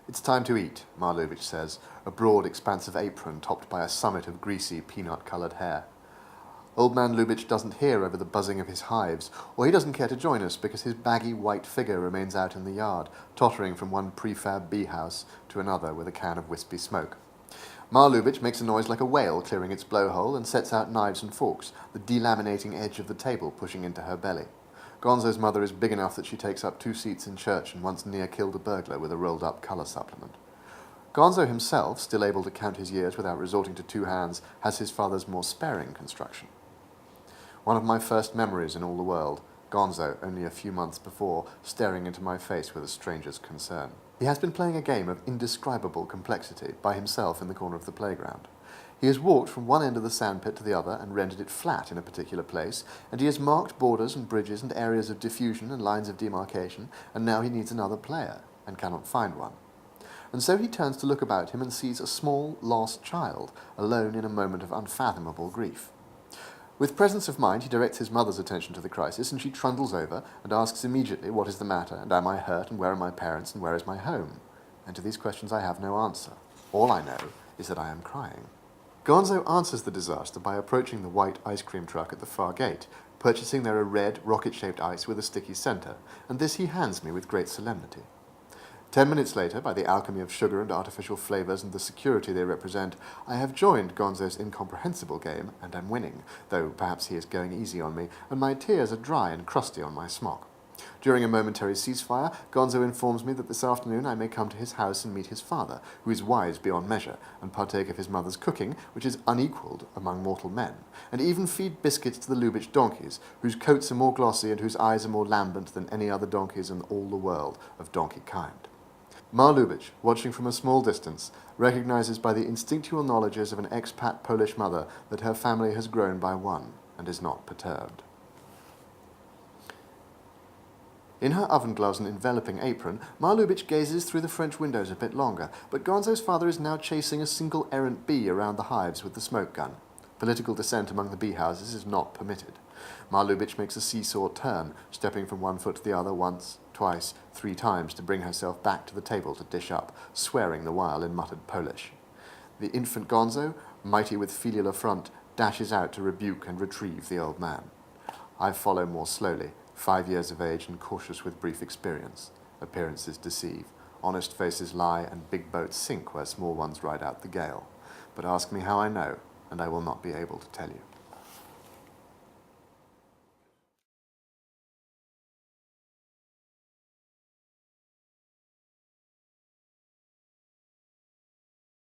It's time to eat, Ma Lubitsch says, a broad, expansive apron topped by a summit of greasy, peanut-coloured hair. Old man Lubitsch doesn't hear over the buzzing of his hives, or he doesn't care to join us because his baggy white figure remains out in the yard, tottering from one prefab bee-house to another with a can of wispy smoke. Ma Lubitsch makes a noise like a whale clearing its blowhole and sets out knives and forks, the delaminating edge of the table pushing into her belly. Gonzo's mother is big enough that she takes up 2 seats in church and once near killed a burglar with a rolled-up colour supplement. Gonzo himself, still able to count his years without resorting to 2 hands, has his father's more sparing construction. One of my first memories in all the world, Gonzo, only a few months before, staring into my face with a stranger's concern. He has been playing a game of indescribable complexity by himself in the corner of the playground. He has walked from one end of the sandpit to the other and rendered it flat in a particular place, and he has marked borders and bridges and areas of diffusion and lines of demarcation, and now he needs another player, and cannot find one. And so he turns to look about him and sees a small, lost child, alone in a moment of unfathomable grief. With presence of mind, he directs his mother's attention to the crisis, and she trundles over and asks immediately what is the matter, and am I hurt, and where are my parents, and where is my home? And to these questions I have no answer. All I know is that I am crying. Gonzo answers the disaster by approaching the white ice cream truck at the far gate, purchasing there a red, rocket-shaped ice with a sticky centre, and this he hands me with great solemnity. 10 minutes later, by the alchemy of sugar and artificial flavours and the security they represent, I have joined Gonzo's incomprehensible game, and am winning, though perhaps he is going easy on me, and my tears are dry and crusty on my smock. During a momentary ceasefire, Gonzo informs me that this afternoon I may come to his house and meet his father, who is wise beyond measure, and partake of his mother's cooking, which is unequalled among mortal men, and even feed biscuits to the Lubitsch donkeys, whose coats are more glossy and whose eyes are more lambent than any other donkeys in all the world of donkey kind. Ma Lubitsch, watching from a small distance, recognizes by the instinctual knowledges of an expat Polish mother that her family has grown by one, and is not perturbed. In her oven gloves and enveloping apron, Ma Lubitsch gazes through the French windows a bit longer, but Gonzo's father is now chasing a single errant bee around the hives with the smoke gun. Political dissent among the bee houses is not permitted. Ma Lubitsch makes a seesaw turn, stepping from one foot to the other once, twice, 3 times to bring herself back to the table to dish up, swearing the while in muttered Polish. The infant Gonzo, mighty with filial affront, dashes out to rebuke and retrieve the old man. I follow more slowly, 5 years of age and cautious with brief experience. Appearances deceive. Honest faces lie and big boats sink where small ones ride out the gale. But ask me how I know, and I will not be able to tell you.